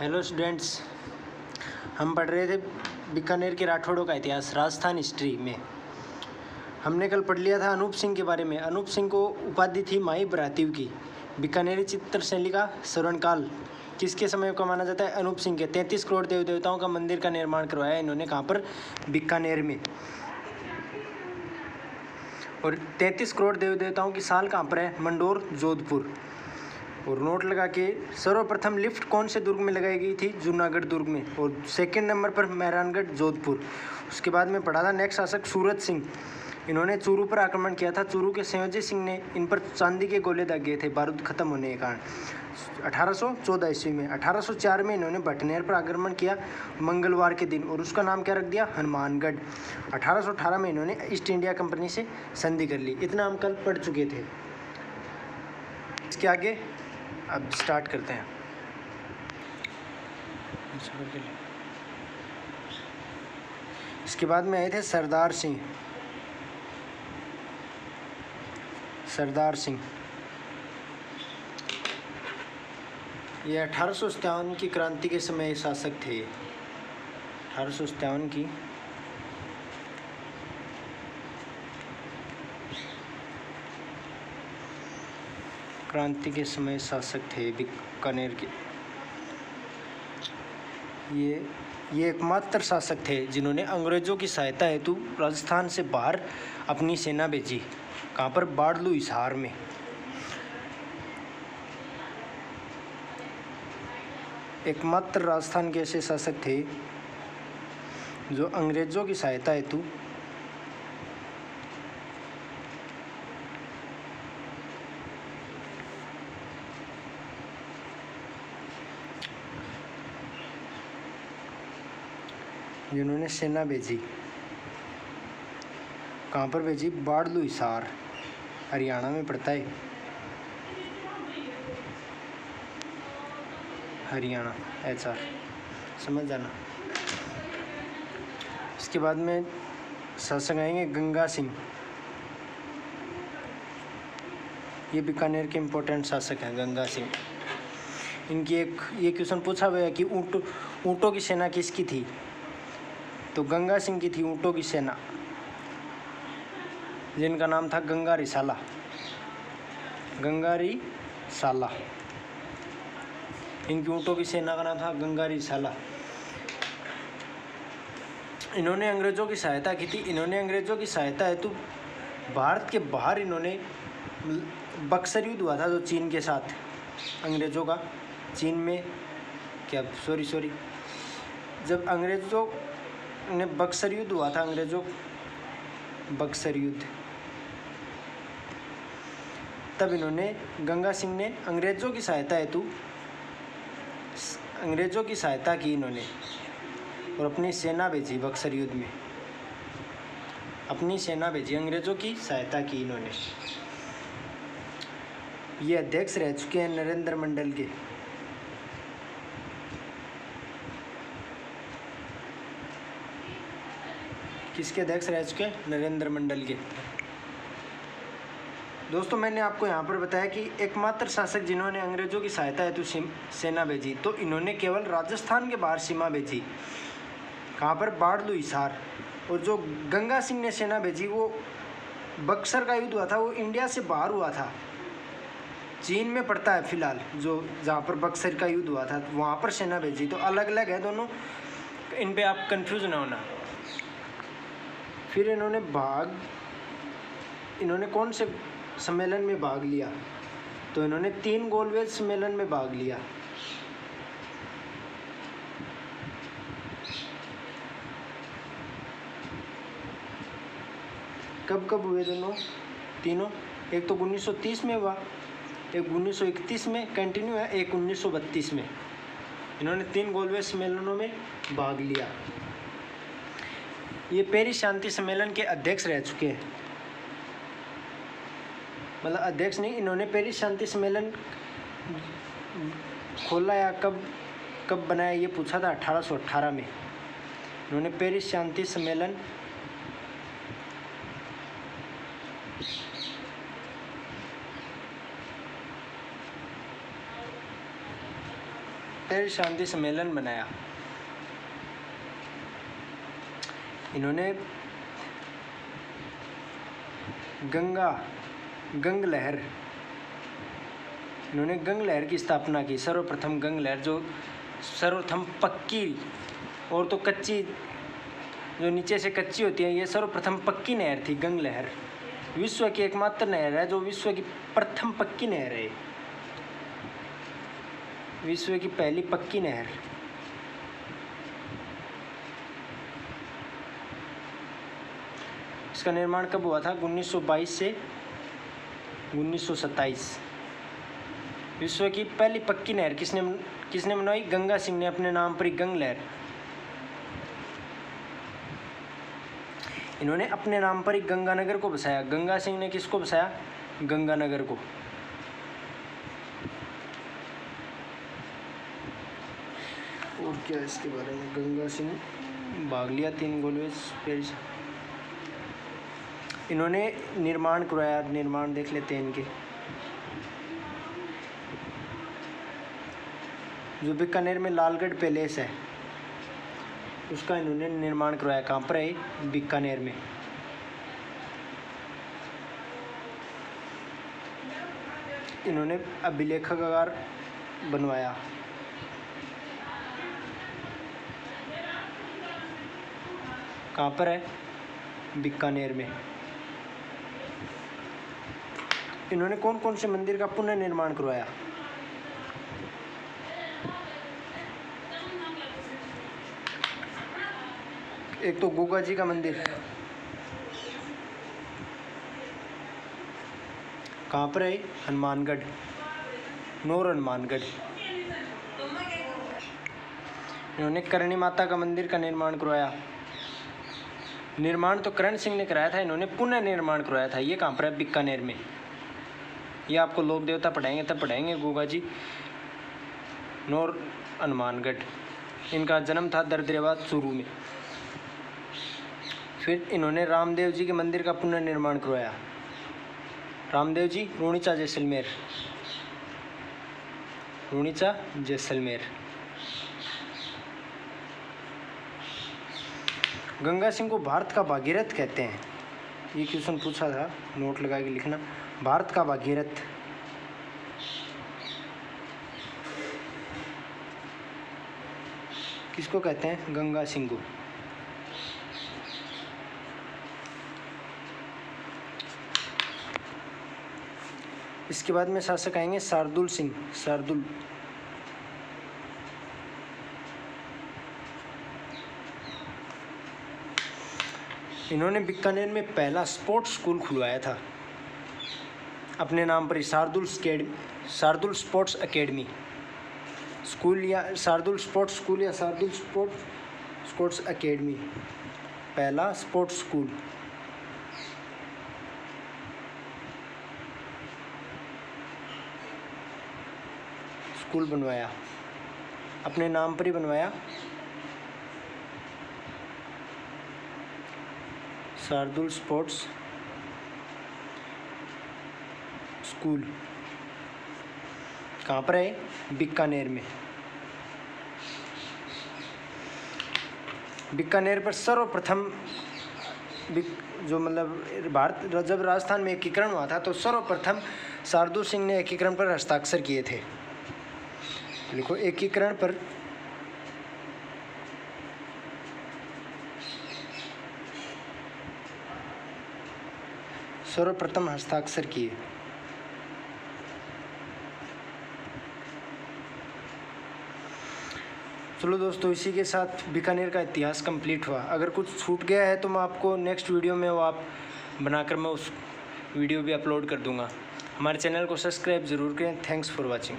Hello students, हम पढ़ रहे थे बीकानेर के राठौड़ों का इतिहास राजस्थान हिस्ट्री में। हमने कल पढ़ लिया था अनूप सिंह के बारे में। अनूप सिंह को उपाधि थी माई भ्रातृ की। बीकानेरी चित्रशैली का स्वर्णकाल किसके समय का माना जाता है? अनूप सिंह के। 33 करोड़ देवी देवताओं का मंदिर का निर्माण करवाया इन्होंने। कहाँ पर? बीकानेर में। और 33 करोड़ देवी देवताओं की साल कहाँ पर है? मंडोर, जोधपुर। और नोट लगा के सर्वप्रथम लिफ्ट कौन से दुर्ग में लगाई गई थी? जूनागढ़ दुर्ग में। और सेकंड नंबर पर मेहरानगढ़, जोधपुर। उसके बाद में पढ़ा था नेक्स्ट शासक सूरत सिंह। इन्होंने चूरू पर आक्रमण किया था। चूरू के संयोजी सिंह ने इन पर चांदी के गोले दागे थे बारूद खत्म होने के कारण 1814 ईस्वी में। 1804 में इन्होंने भटनेर पर आक्रमण किया मंगलवार के दिन, और उसका नाम क्या रख दिया? हनुमानगढ़। 1818 में इन्होंने ईस्ट इंडिया कंपनी से संधि कर ली। इतना हम कल पढ़ चुके थे। इसके आगे अब स्टार्ट करते हैं। इसके बाद में आए थे सरदार सिंह। सरदार सिंह ये 1857 की क्रांति के समय शासक थे। 1857 की क्रांति के समय शासक थे बीकानेर के। ये एकमात्र शासक थे जिन्होंने अंग्रेजों की सहायता हेतु राजस्थान से बाहर अपनी सेना भेजी। कहाँ पर? बाड़लू, हिसार में। एकमात्र राजस्थान के ऐसे शासक थे जो अंग्रेजों की सहायता हेतु जिन्होंने सेना भेजी। कहाँ पर भेजी? बाड़लू, हिसार, हरियाणा में पड़ता है। हरियाणा HR, समझ जाना। इसके बाद में शासक आएंगे गंगा सिंह। ये बीकानेर के इम्पोर्टेंट शासक हैं गंगा सिंह। इनकी ये क्वेश्चन पूछा हुआ है कि ऊँटों की सेना किसकी थी? तो गंगा सिंह की थी ऊँटों की सेना, जिनका नाम था गंगा रिसाला। गंगा रिसाला, इनकी ऊँटों की सेना का नाम था गंगा रिसाला। इन्होंने अंग्रेजों की सहायता की थी। इन्होंने अंग्रेजों की सहायता हेतु भारत के बाहर इन्होंने बक्सर युद्ध हुआ था जो चीन के साथ अंग्रेजों का। चीन में क्या सॉरी जब अंग्रेजों ने बक्सर युद्ध हुआ था, बक्सर युद्ध, तब इन्होंने गंगा सिंह ने अंग्रेजों की सहायता की इन्होंने, और अपनी सेना भेजी बक्सर युद्ध में। अपनी सेना भेजी, अंग्रेजों की सहायता की इन्होंने। ये अध्यक्ष रह चुके हैं नरेंद्र मंडल के। किसके अध्यक्ष रह चुके हैं? नरेंद्र मंडल के। दोस्तों, मैंने आपको यहाँ पर बताया कि एकमात्र शासक जिन्होंने अंग्रेजों की सहायता हेतु सेना भेजी, तो इन्होंने केवल राजस्थान के बाहर सीमा भेजी। कहाँ पर? बाड़लू, हिसार। और जो गंगा सिंह ने सेना भेजी वो बक्सर का युद्ध हुआ था, वो इंडिया से बाहर हुआ था। चीन में पड़ता है फिलहाल, जो जहाँ पर बक्सर का युद्ध हुआ था वहाँ पर सेना भेजी। तो अलग अलग है दोनों, इन पे आप कंफ्यूज ना होना। फिर इन्होंने कौन से सम्मेलन में भाग लिया? तो इन्होंने 3 गोलमेज सम्मेलन में भाग लिया। कब हुए दोनों? तीनों। एक तो 1930 में हुआ, एक 1931 में कंटिन्यू है, एक 1932 में। इन्होंने 3 गोलमेज सम्मेलनों में भाग लिया। ये पेरिस शांति सम्मेलन के अध्यक्ष रह चुके हैं। मतलब अध्यक्ष नहीं, इन्होंने पेरिस शांति सम्मेलन खोला या कब बनाया ये पूछा था। 1818 में इन्होंने पेरिस शांति सम्मेलन पेरिस शांति सम्मेलन बनाया। इन्होंने गंग लहर की स्थापना की। सर्वप्रथम गंग लहर, जो सर्वप्रथम पक्की और तो कच्ची, जो नीचे से कच्ची होती है, ये सर्वप्रथम पक्की नहर थी गंग लहर। विश्व की एकमात्र नहर है जो विश्व की प्रथम पक्की नहर है, विश्व की पहली पक्की नहर। इसका निर्माण कब हुआ था? 1922 से 1927। विश्व की पहली पक्की नहर किसने बनवाई? गंगा सिंह ने अपने नाम पर गंग लहर। इन्होंने अपने नाम पर ही गंगानगर को बसाया। गंगा सिंह ने किसको बसाया? गंगानगर को। और क्या इसके बारे में? गंगा सिंह भाग लिया 3 गोल में पेरिस। इन्होंने निर्माण करवाया, निर्माण देख लेते हैं इनके। जो बीकानेर में लालगढ़ पैलेस है, उसका इन्होंने निर्माण करवाया। कहाँ पर है? बीकानेर में। इन्होंने अभिलेखागार बनवाया। कहाँ पर है? बीकानेर में। इन्होंने कौन कौन से मंदिर का पुनर्निर्माण करवाया? एक तो गोगा जी का मंदिर, कहाँ पर है? हनुमानगढ़, नौर हनुमानगढ़। इन्होंने करणी माता का मंदिर का निर्माण करवाया। निर्माण तो करण सिंह ने कराया था, इन्होंने पुनर्निर्माण करवाया था। ये कहाँ पर है? बीकानेर में। ये आपको लोक देवता पढ़ाएंगे तब पढ़ाएंगे। गोगा जी, नौर हनुमानगढ़। इनका जन्म था दरदराबाद चूरू में। फिर इन्होंने रामदेव जी के मंदिर का पुनर्निर्माण करवाया। रामदेव जी, रूणीचा जैसलमेर, रूणीचा जैसलमेर। गंगा सिंह को भारत का भागीरथ कहते हैं। ये क्वेश्चन पूछा था, नोट लगा के लिखना। भारत का भागीरथ। किसको कहते हैं? गंगा सिंह को। इसके बाद में शासक आएंगे शार्दुल सिंह। शार्दुल। इन्होंने बीकानेर में पहला स्पोर्ट्स स्कूल खुलवाया था अपने नाम पर, शार्दुल स्पोर्ट्स एकेडमी स्कूल, या शार्दुल स्पोर्ट्स स्कूल, या शार्दुल स्पोर्ट्स एकेडमी। पहला स्पोर्ट्स स्कूल बनवाया, अपने नाम पर ही बनवाया। शार्दुल स्पोर्ट्स स्कूल कहाँ पर है? बीकानेर में। बीकानेर पर सर्वप्रथम जो मतलब भारत जब राजस्थान में एकीकरण हुआ था तो सर्वप्रथम शार्दुल सिंह ने एकीकरण पर हस्ताक्षर किए थे। देखो, एकीकरण पर सर्वप्रथम हस्ताक्षर किए। चलो दोस्तों, इसी के साथ बीकानेर का इतिहास कंप्लीट हुआ। अगर कुछ छूट गया है तो मैं आपको नेक्स्ट वीडियो में वो आप बनाकर मैं उस वीडियो भी अपलोड कर दूंगा। हमारे चैनल को सब्सक्राइब ज़रूर करें। Thanks for watching.